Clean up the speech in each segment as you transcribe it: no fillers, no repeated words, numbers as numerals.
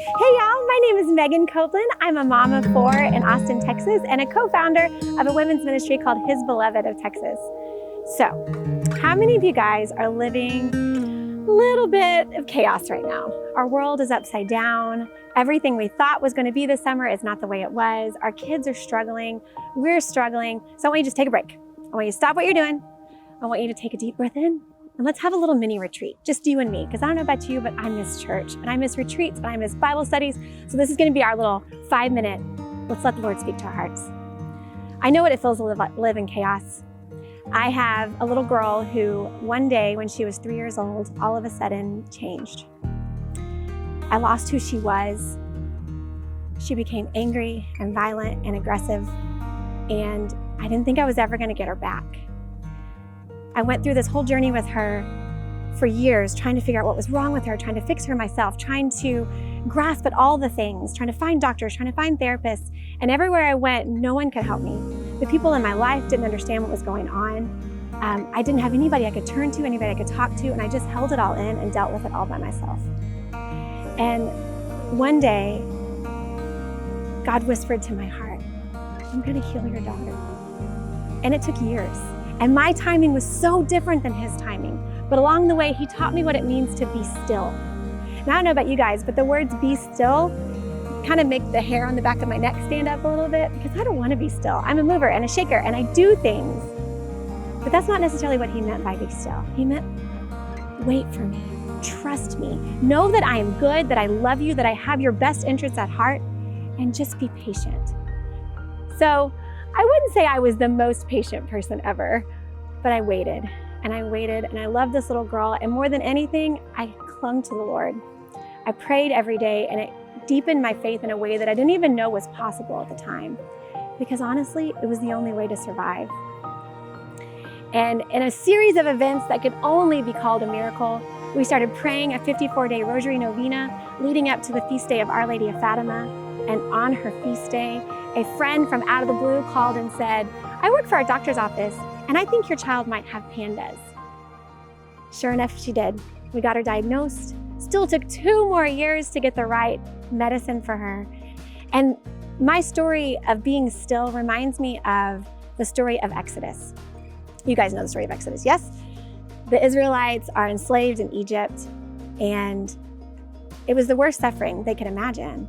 Hey y'all, my name is Megan Copeland. I'm a mom of 4 in Austin, Texas, and a co-founder of a women's ministry called His Beloved of Texas. So, how many of you guys are living a little bit of chaos right now? Our world is upside down. Everything we thought was going to be this summer is not the way it was. Our kids are struggling. We're struggling. So I want you to just take a break. I want you to stop what you're doing. I want you to take a deep breath in. And let's have a little mini retreat, just you and me, because I don't know about you, but I miss church, and I miss retreats, and I miss Bible studies. So this is going to be our little 5-minute, let's let the Lord speak to our hearts. I know what it feels to live in chaos. I have a little girl who one day when she was 3 years old, all of a sudden changed. I lost who she was. She became angry and violent and aggressive, and I didn't think I was ever going to get her back. I went through this whole journey with her for years, trying to figure out what was wrong with her, trying to fix her myself, trying to grasp at all the things, trying to find doctors, trying to find therapists. And everywhere I went, no one could help me. The people in my life didn't understand what was going on. I didn't have anybody I could turn to, anybody I could talk to, and I just held it all in and dealt with it all by myself. And one day, God whispered to my heart, I'm gonna heal your daughter. And it took years. And my timing was so different than his timing. But along the way, he taught me what it means to be still. Now, I don't know about you guys, but the words be still kind of make the hair on the back of my neck stand up a little bit because I don't want to be still. I'm a mover and a shaker and I do things. But that's not necessarily what he meant by be still. He meant wait for me, trust me, know that I am good, that I love you, that I have your best interests at heart, and just be patient. So, I wouldn't say I was the most patient person ever, but I waited and I waited and I loved this little girl. And more than anything, I clung to the Lord. I prayed every day and it deepened my faith in a way that I didn't even know was possible at the time. Because honestly, it was the only way to survive. And in a series of events that could only be called a miracle, we started praying a 54-day rosary novena leading up to the feast day of Our Lady of Fatima. And on her feast day, a friend from out of the blue called and said, I work for a doctor's office and I think your child might have pandas. Sure enough, she did. We got her diagnosed. Still took 2 more years to get the right medicine for her. And my story of being still reminds me of the story of Exodus. You guys know the story of Exodus, yes? The Israelites are enslaved in Egypt and it was the worst suffering they could imagine.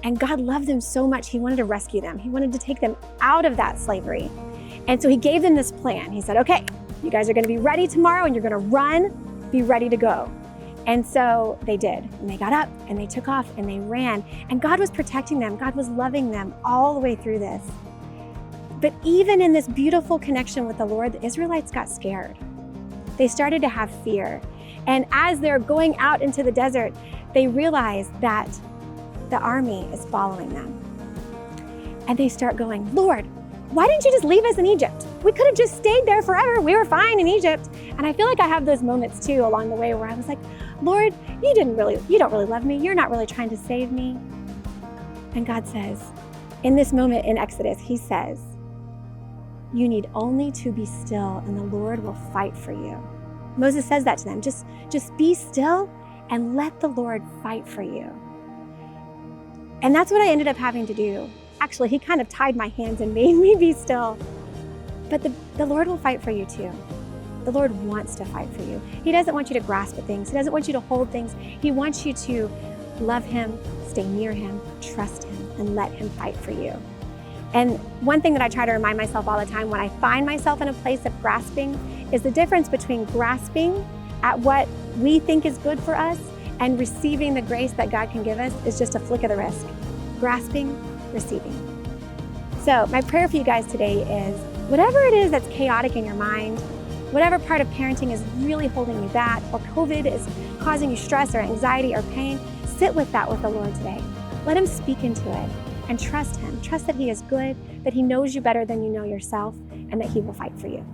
And God loved them so much, he wanted to rescue them. He wanted to take them out of that slavery. And so he gave them this plan. He said, okay, you guys are gonna be ready tomorrow and you're gonna run, be ready to go. And so they did. And they got up and they took off and they ran. And God was protecting them. God was loving them all the way through this. But even in this beautiful connection with the Lord, the Israelites got scared. They started to have fear. And as they're going out into the desert, they realized that the army is following them. And they start going, Lord, why didn't you just leave us in Egypt? We could have just stayed there forever. We were fine in Egypt. And I feel like I have those moments too along the way where I was like, Lord, you don't really love me. You're not really trying to save me. And God says, in this moment in Exodus, he says, you need only to be still and the Lord will fight for you. Moses says that to them, just be still and let the Lord fight for you. And that's what I ended up having to do. Actually, he kind of tied my hands and made me be still. But the Lord will fight for you too. The Lord wants to fight for you. He doesn't want you to grasp at things. He doesn't want you to hold things. He wants you to love him, stay near him, trust him, and let him fight for you. And one thing that I try to remind myself all the time when I find myself in a place of grasping is the difference between grasping at what we think is good for us and receiving the grace that God can give us is just a flick of the wrist. Grasping, receiving. So my prayer for you guys today is whatever it is that's chaotic in your mind, whatever part of parenting is really holding you back, or COVID is causing you stress or anxiety or pain, sit with that with the Lord today. Let him speak into it and trust him. Trust that he is good, that he knows you better than you know yourself, and that he will fight for you.